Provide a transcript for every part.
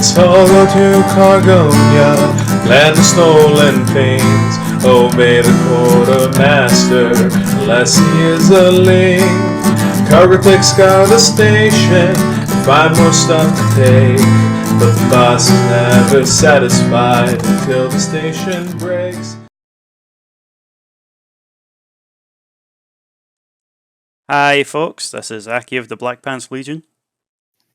Let's all go to Cargonia, land of stolen pains. Obey the quartermaster, unless he is a link. Cargo takes out the station, to find more stuff to take. But the boss is never satisfied until the station breaks. Hi folks, this is Aki of the Black Pants Legion.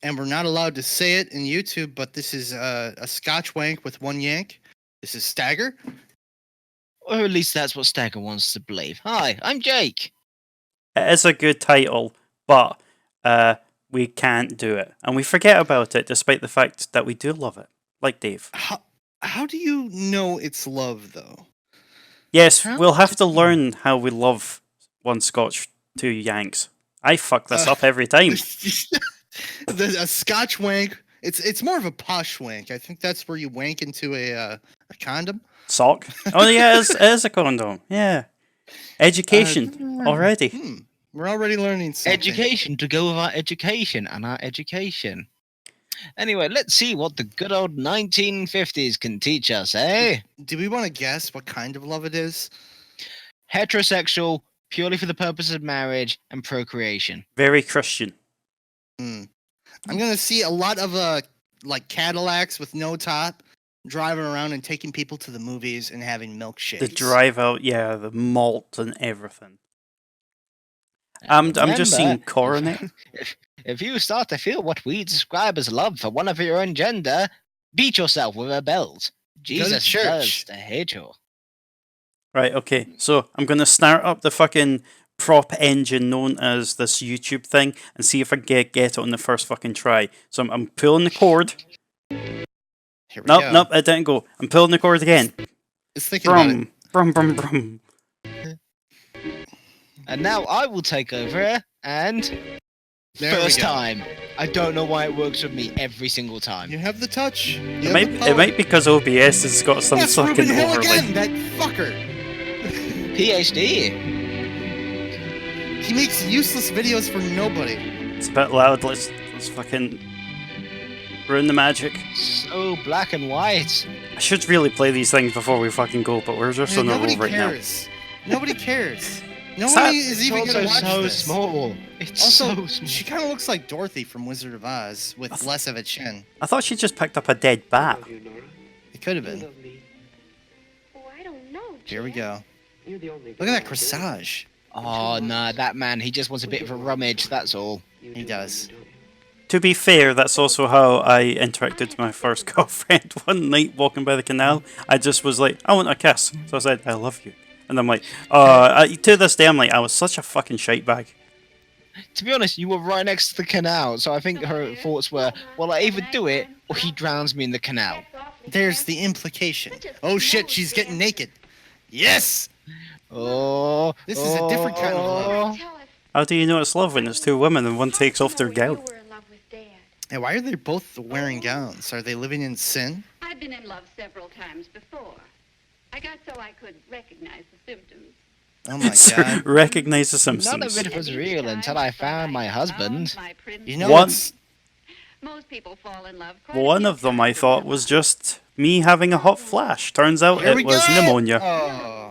And we're not allowed to say it in YouTube, but this is a Scotch wank with one yank. This is Stagger. Or at least that's what Stagger wants to believe. Hi, I'm Jake. It is a good title, but we can't do it. And we forget about it despite the fact that we do love it. Like Dave. How do you know it's love, though? Yes, we'll have to learn how we love one Scotch, two Yanks. I fuck this up every time. A Scotch wank. It's more of a posh wank. I think that's where you wank into a condom. Sock? Oh yeah, it is a condom. Yeah. Education already. We're already learning something. Education to go with our education and our education. Anyway, let's see what the good old 1950s can teach us, eh? Do we want to guess what kind of love it is? Heterosexual, purely for the purpose of marriage and procreation. Very Christian. I'm gonna see a lot of like Cadillacs with no top driving around and taking people to the movies and having milkshakes. The drive out, yeah, the malt and everything. I'm just seeing coronet. If you start to feel what we describe as love for one of your own gender, beat yourself with a belt. Jesus does to hate you. Right, okay. So I'm gonna start up the fucking prop engine known as this YouTube thing and see if I get it on the first fucking try. So I'm pulling the cord. Nope, it didn't go. I'm pulling the cord again. It's thinking about it. Brum. And now I will take over and first time. I don't know why it works with me every single time. You have the touch. It might be because OBS has got some fucking overlay. Again, that fucker. PhD. He makes useless videos for nobody. It's a bit loud. Let's fucking ruin the magic. So black and white. I should really play these things before we fucking go, but we're just on a roll right now. Nobody cares. Nobody is even gonna watch this. Small. It's also, so small. She kind of looks like Dorothy from Wizard of Oz with less of a chin. I thought she just picked up a dead bat. It could have been. Oh, I don't know. Here we go. Look at that corsage. Oh, nah, that man, he just wants a bit of a rummage, that's all. He does. To be fair, that's also how I interacted with my first girlfriend one night walking by the canal. I just was like, I want a kiss. So I said, I love you. And I'm like, to this day, I'm like, I was such a fucking shite bag. To be honest, you were right next to the canal, so I think her thoughts were, well, I either do it, or he drowns me in the canal. There's the implication. Oh shit, she's getting naked. Yes! Oh, this is a different kind of love. How do you know it's love when it's two women and one takes off their gown? Hey, why are they both wearing gowns? Are they living in sin? I've been in love several times before. I got so I could recognize the symptoms. Oh my god. Recognize the symptoms. None of it was real until I found my husband. You know what? Most people fall in love. One of them I thought was just me having a hot flash. Turns out it was pneumonia. Oh.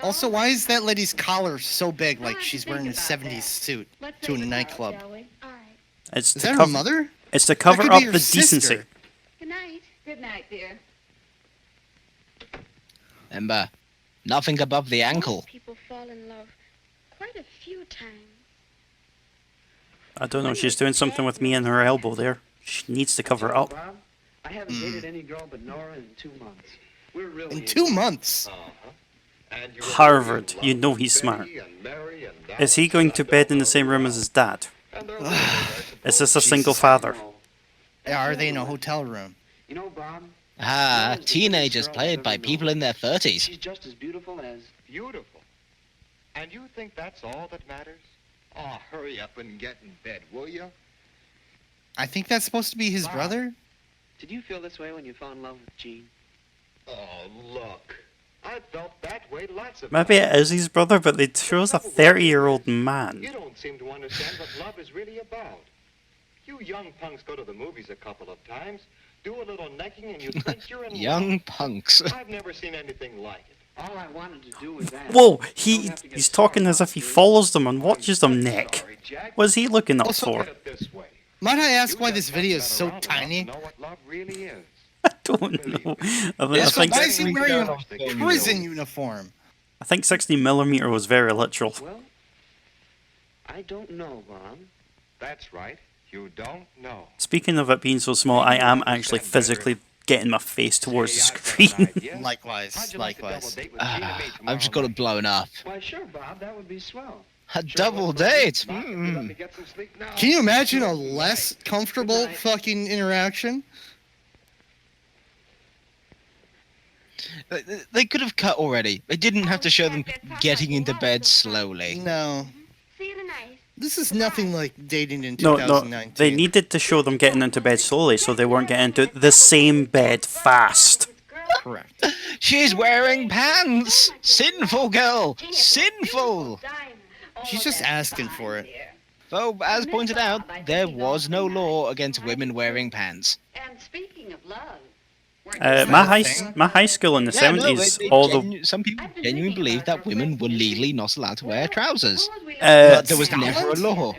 Also, why is that lady's collar so big, like she's wearing a 70s suit to a nightclub? Is that her mother? It's to cover up the decency. Good night. Good night, dear. Remember, nothing above the ankle. Most people fall in love quite a few times. I don't know, she's doing something with me and her elbow there. She needs to cover it up. I haven't dated any girl but Nora in 2 months. We're really in 2 months? Harvard, you know he's smart. Is he going to bed in the same room as his dad? Is this a single father? Are they in a hotel room? You know, Bob? Teenagers played by people in their 30s. She's just as beautiful as beautiful. And you think that's all that matters? Oh, hurry up and get in bed, will you? I think that's supposed to be his brother. Did you feel this way when you fell in love with Jean? Oh, look. I felt that way lots of Maybe times. it is his brother, but they chose a 30-year-old man. You don't seem to understand what love is really about. You young punks go to the movies a couple of times, do a little necking, and you think you're in Young love. punks. I've never seen anything like it. All I wanted to do was ask. Whoa, You don't have to get he's talking as if he sorry, follows them and I'm watches them so neck. sorry, Jack. What's he looking up Also- for? Look at it this way. Might I ask You why just this video is haven't so been around enough tiny? to know what love really is. I don't know. I It's think Why is he wearing a Film prison reel. uniform? 60mm was very literal. Well, I don't know, Vaughn. That's right. You don't know. Speaking of it being so small, I am actually physically getting my face towards the screen. Likewise, likewise. I've just got it blown up. Why, sure, Bob. That would be swell. A double date. Let Mm. me get some sleep now. Can you imagine a less comfortable fucking interaction? They could have cut already. They didn't have to show them getting into bed slowly. No. See you tonight. This is nothing like dating in No, 2019. they needed to show them getting into bed slowly so they weren't getting into the same bed fast. Correct. She's wearing pants. Sinful girl. Sinful. She's just asking for it. Though, as pointed out, there was no law against women wearing pants. And speaking of love, My high school in the Yeah, no, 70s, although some people genuinely believed that women were legally not allowed to wear trousers. Uh, But there was never a law.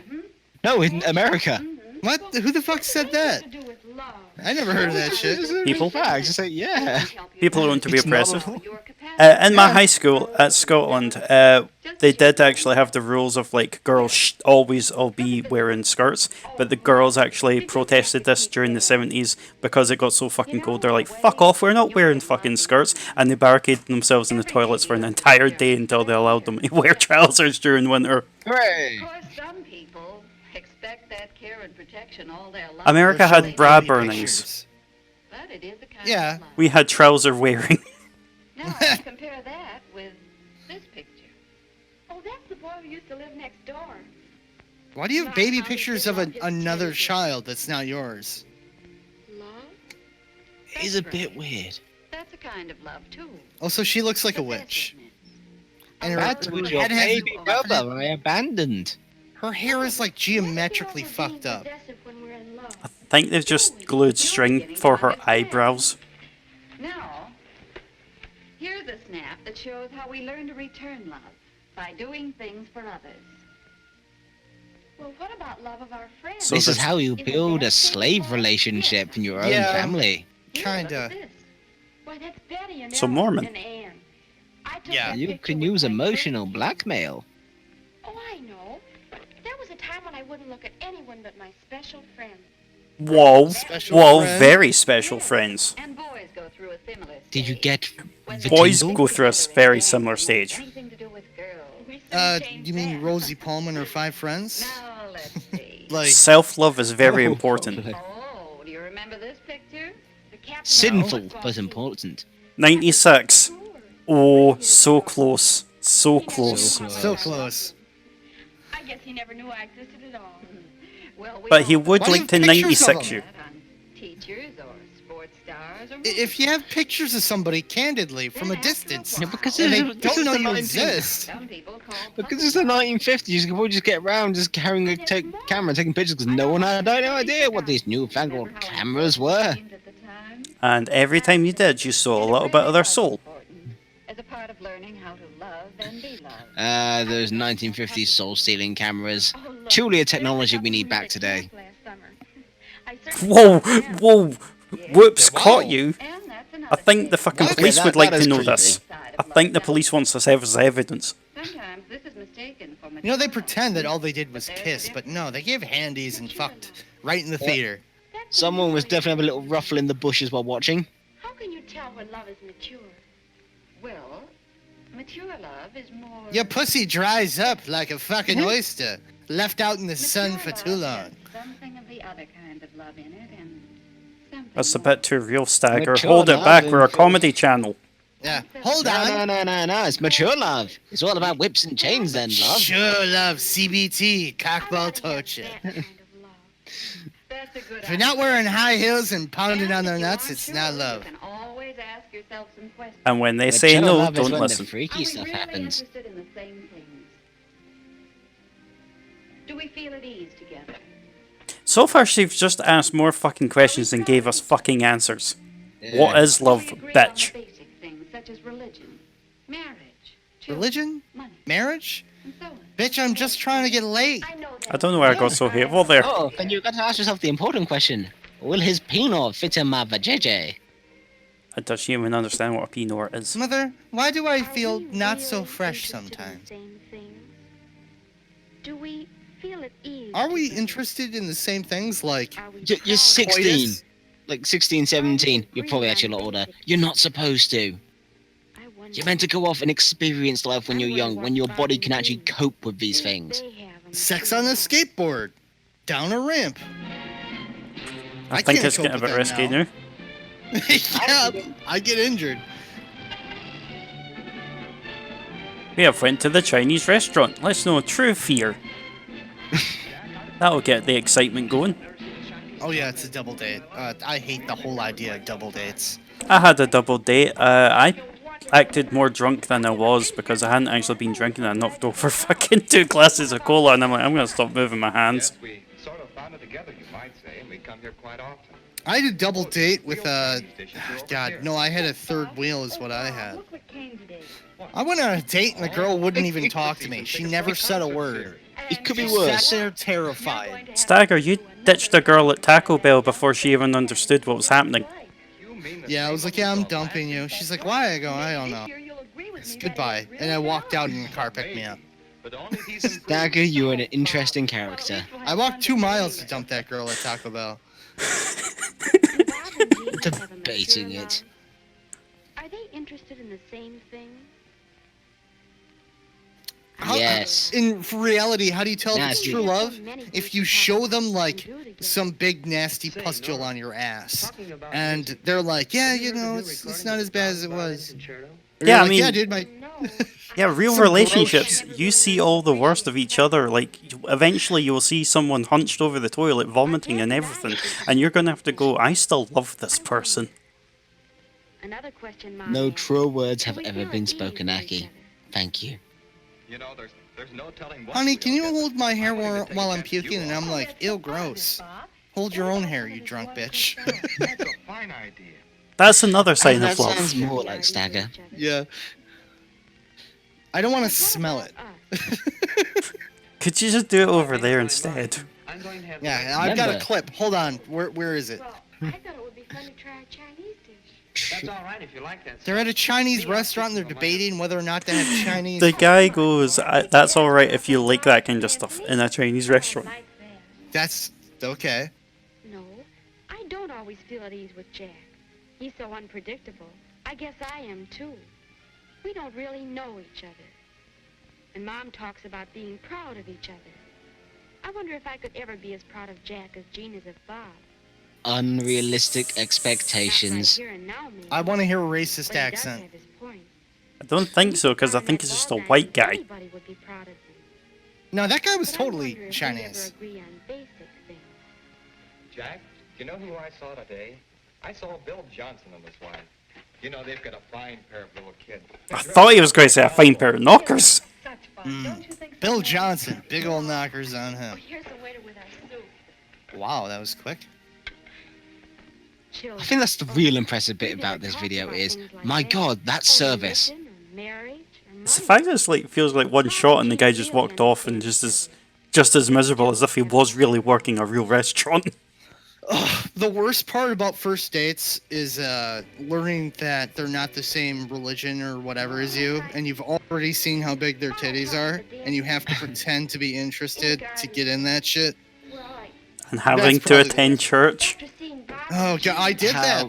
No, in America. What? Who the fuck said that? I never heard of that shit. People? Facts. It's like, yeah. people who want to be It's not oppressive. a law. In my high school at Scotland, they did actually have the rules of like girls always all be wearing skirts, but the girls actually protested this during the 70s because it got so fucking cold. They're like, "Fuck off! We're not wearing fucking skirts," and they barricaded themselves in the toilets for an entire day until they allowed them to wear trousers during winter. Hooray! Of course, some people expect that care and protection all their life. America They're had showing bra baby burnings. pictures. But it is a kind Yeah. of love. We had trouser wearing. Now, compare that with this picture. Oh, that's the boy who used to live next door. Why do you have baby pictures of another child that's not yours? Love? It's a bit weird. That's a kind of love, too. Also, she looks like a witch. And her, That was your head has- baby brother I abandoned. her hair is like geometrically fucked up. I think they've just glued string for her eyebrows. Now, here's a snap that shows how we learn to return love by doing things for others. Well, what about love of our friends? So This is this- how you build a slave relationship in your own Yeah. family. Here, Kinda. look at this. Why, that's Betty and So Ellen Mormon. and Ann. I took Yeah. that You picture can with use my emotional first- blackmail. Oh, I know. There was a time when I wouldn't look at anyone but my special friends. Whoa, Special whoa, friend. very special friends. And boys go through a similar Did you stage. get When the they Boys tingle? go through a very similar stage. Anything to do with girls. You mean Rosie Palmer and her 5 friends? Now, let's see. Like, Self-love is very Oh, important. Oh, do you remember this picture? The captain Sinful, but important. 96. Oh, so close. So close. so close. I guess he never knew I existed at all. Well, we But he all would Why do you like to have pictures of 96 them? you. that on teachers or sports stars or If you have pictures of somebody candidly from a distance, Yeah, because and they this don't is know the you 19 exist, some people call Because it's the 1950s, you could probably just get around just carrying a camera and taking pictures because no one had any idea what these newfangled cameras were. And every time you did, you saw a little bit of their soul. As a part of learning how to love and be loved. Those 1950s soul-stealing cameras. Oh, look, Truly a there's technology we something need that back today. came last summer. I certainly Whoa, understand. whoa, Yes. whoops, Wow. caught you. And that's I another think the thing. fucking Okay, police that- would like that to is know creepy. this. I think the police wants this as evidence. Sometimes this is mistaken for you know, they material. pretend that all they did was kiss, but no, they gave handies and fucked right in the theater. That's Someone was when you definitely having a little ruffle in the bushes while watching. How can you tell when love is mature? Well, mature love is more. Your pussy dries up like a fucking oyster, left out in the sun Mature for too love long. has something of the other kind of love in it, and something That's a more. bit too real, Stagger. Mature Hold it love back, and we're a feel- comedy channel. Yeah, hold No, on. no, it's mature love. It's all about whips and chains then, love. Sure love CBT, I cockball like torture. that kind of love. That's a good If you're not idea. wearing high heels and pounding And on their if you nuts, aren't it's sure, not you love. can always ask yourself some questions. And when they Mature say no, love is don't when listen. the Are freaky we stuff really happens. interested in the same things? Do we feel at ease together? So far, she's just asked more fucking questions than gave us fucking answers. What is love, We agree on bitch? the basic things such as religion, marriage, children, Religion? money, Marriage? and so on. Bitch, I'm just trying to get laid. I know I don't know why I got so hateful there. Oh, then you got to ask yourself the important question: will his penile fit in my vajayjay? Does she even understand what a penor is? Mother, why do I Are feel we not so really fresh interested in the sometimes? same things? Do we feel at ease? Are we together? interested in the same things like Are we You're proud of 16. coitus? Like 16, 17. You're probably actually a lot older. You're not supposed to. I wonder You're meant to go off and experience life when I you're wonder young, what when your Bob body and can actually Jean cope with these think things. they have in the sex true on a love. skateboard, down a ramp? I I think can't it's getting a cope bit with risky that now. Yeah, I get injured. We have went to the Chinese restaurant. Let's know true fear. That'll get the excitement going. Oh yeah, it's a double date. I hate the whole idea of double dates. I had a double date. I acted more drunk than I was because I hadn't actually been drinking. I knocked over fucking 2 glasses of cola, and I'm like, I'm gonna stop moving my hands. Yes, we sort of found it together, you might say, and we come here quite often. I had a double date with God, no, I had a third wheel is what I had. Look what came today. I went on a date and the girl wouldn't even talk to me. She never said a word. It could be She sat worse. there terrified. Stagger, you ditched a girl at Taco Bell before she even understood what was happening. Yeah, I was like, yeah, I'm dumping you. She's like, why? I go, I don't know. Goodbye. And I walked out and the car picked me up. Dagger, you're an interesting character. I walked 2 miles to dump that girl at Taco Bell. Debating it. Are they interested in the same things? Yes. In reality, how do you tell if it's Nasty. true love? If you show them like some big nasty pustule on your ass, and they're like, yeah, you know, it's not as bad as it was. Or Yeah, you're I like, mean- yeah, dude, my Yeah, real Some relationships, gross you see all the worst of each other. Like, eventually you will see someone hunched over the toilet, vomiting and everything, and you're gonna have to go, I still love this person. Another question, No Mom true asked. words Do have we ever feel been at ease spoken, with each Aki. other? Thank you. You know, there's no telling what honey, we can don't you get. hold my hair I wanted to take while I'm that you puking? And are. I'm like, ew, gross. Hold your own hair, you drunk bitch. That's a fine idea. That's another sign that of love. sounds more like Stagger. Yeah. I don't want to But what smell it. about us? Could you just do it over there instead? I'm going to have Yeah, I've got a Remember. clip. Hold on. Where is it? Well, I thought it would be fun to try a Chinese dish. That's all right if you like that. They're at a stuff. Chinese Me, I'm restaurant and they're thinking of debating whether or not to have Chinese. The guy goes, that's alright if you like that kind of stuff in a Chinese restaurant. Like that. That's okay. No, I don't always feel at ease with Jack. He's so unpredictable. I guess I am too. We don't really know each other. And Mom talks about being proud of each other. I wonder if I could ever be as proud of Jack as Jean is of Bob. Unrealistic expectations. Not right here and now, maybe, I want to hear a but racist he does accent. have his point. I don't think so, because I think it's just a white guy. Anybody would be proud of him. No, that guy was But I totally wonder if we Chinese. ever agree on basic things. Jack, you know who I saw today? I saw Bill Johnson and his wife. You know, they've got a fine pair of little kids. I thought he was going to say a fine pair of knockers. Such fun, don't you think so, Bill Mom? Johnson, big old knockers on Oh, him. here's the waiter with our soup. Wow, that was quick. I think that's the real impressive bit about this video is, my god, that service. It's the fact that it's like feels like one shot and the guy just walked off and just as miserable as if he was really working a real restaurant. Ugh, the worst part about first dates is learning that they're not the same religion or whatever as you, and you've already seen how big their titties are, and you have to pretend to be interested to get in that shit. And having to probably- attend church. Oh god, I did that.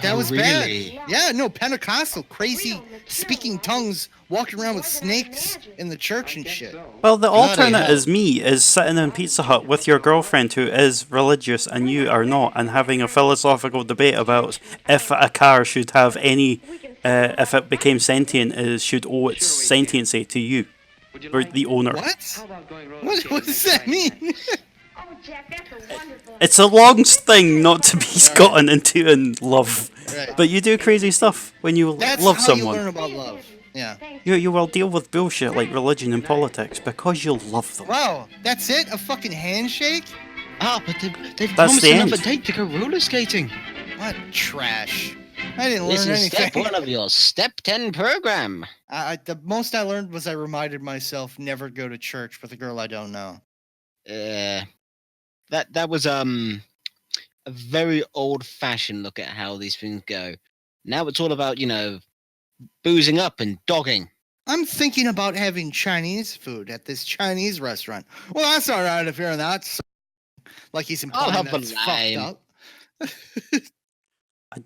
That Oh, was really? bad. Yeah, no, Pentecostal, crazy, speaking tongues, walking around with snakes in the church and shit. Well, the Bloody alternate hell. is me, is sitting in Pizza Hut with your girlfriend who is religious and you are not, and having a philosophical debate about if a car should have any, if it became sentient, should owe its sentiency to you, Would you or like- the owner. How What? about going roller What skating does and that trying mean? Oh, Jack, that's a wonderful. It's a long thing not to be gotten into in love, Right. but you do crazy stuff when you That's love how someone. you learn about love. Yeah. You will deal with bullshit like religion and politics because you love them. Wow, that's it? A fucking handshake? Ah, but they've That's promised the another end. date to go roller skating. What trash. I didn't This learn is anything. step 1 of your step 10 program. The most I learned was I reminded myself never go to church with a girl I don't know. That was a very old-fashioned look at how these things go. Now it's all about, boozing up and dogging. I'm thinking about having Chinese food at this Chinese restaurant. Well, that's all right if you're not. Like he's I'll implying have that's a fucked lime. up.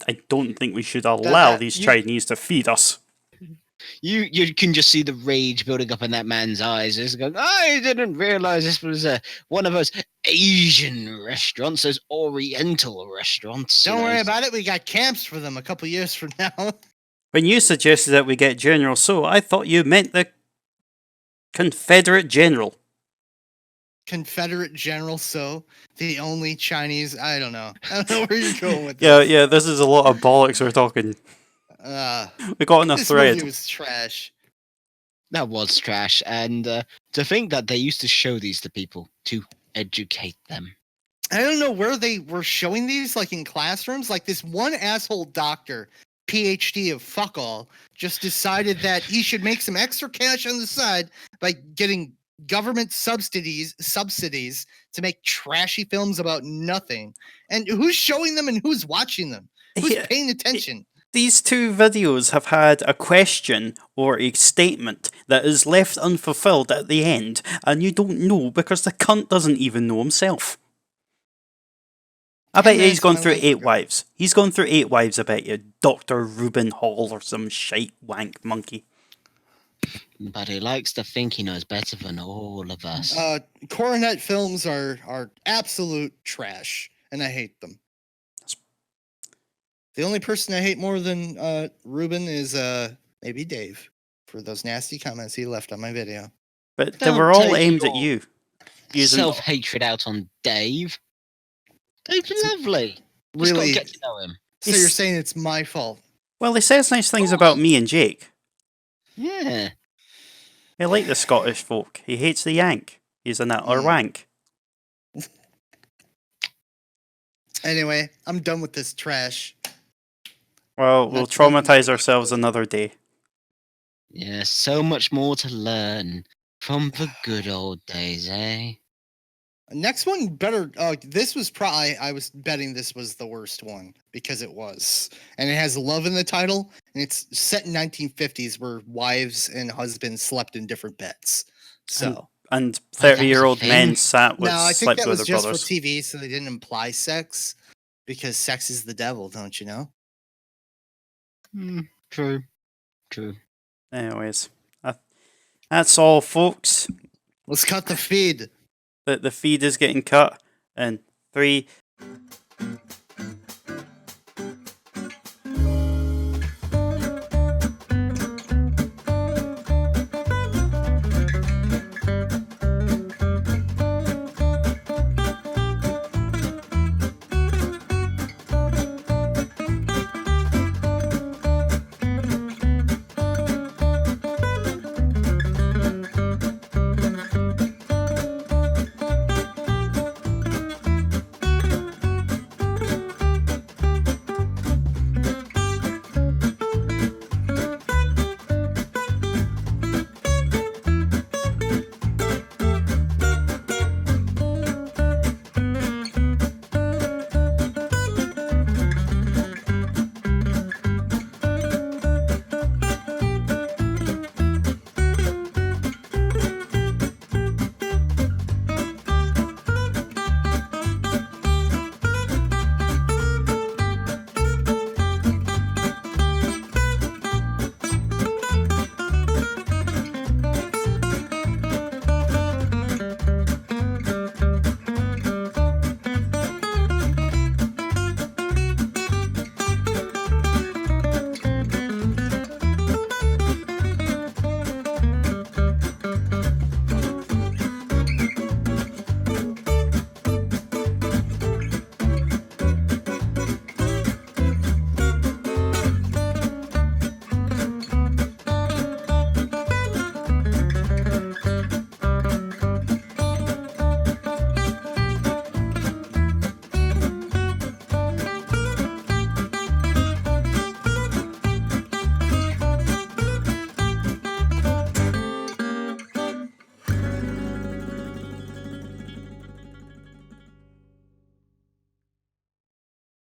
I don't think we should allow these Chinese to feed us. You can just see the rage building up in that man's eyes. He's going, I didn't realize this was one of those Asian restaurants, those Oriental restaurants. Don't worry about it. We got camps for them a couple years from now. When you suggested that we get General So, I thought you meant the Confederate General. Confederate General So, the only Chinese. I don't know. I don't know where you're going with this. Yeah, this is a lot of bollocks we're talking. We got on a this thread. movie was trash. That was trash. And to think that they used to show these to people to educate them. I don't know where they were showing these, like in classrooms. Like this one asshole doctor, PhD of fuck all, just decided that he should make some extra cash on the side by getting government subsidies to make trashy films about nothing. And who's showing them and who's watching them? Who's paying attention? These two videos have had a question or a statement that is left unfulfilled at the end, and you don't know because the cunt doesn't even know himself. I bet you he's gone through 8 wives. He's gone through 8 wives, I bet you. Dr. Reuben Hall or some shite wank monkey. But he likes to think he knows better than all of us. Coronet films are absolute trash, and I hate them. The only person I hate more than Reuben is maybe Dave for those nasty comments he left on my video. But they were all aimed at you. Self-hatred out on Dave. Dave's lovely. Just Really? gotta get to know him. So you're saying it's my fault? Well, he says nice things about me and Jake. Yeah. He likes the Scottish folk. He hates the Yank. He's an utter wank. Anyway, I'm done with this trash. Well, we'll traumatize ourselves another day. Yeah, so much more to learn from the good old days, eh? Next one better. This was probably, I was betting this was the worst one because it was. And it has love in the title, and it's set in 1950s where wives and husbands slept in different beds. So. And 30-year-old men slept with I think that their was just brothers. for TV, so they didn't imply sex because sex is the devil, don't you know? True. Anyways, that's all, folks. Let's cut the feed. The feed is getting cut in 3,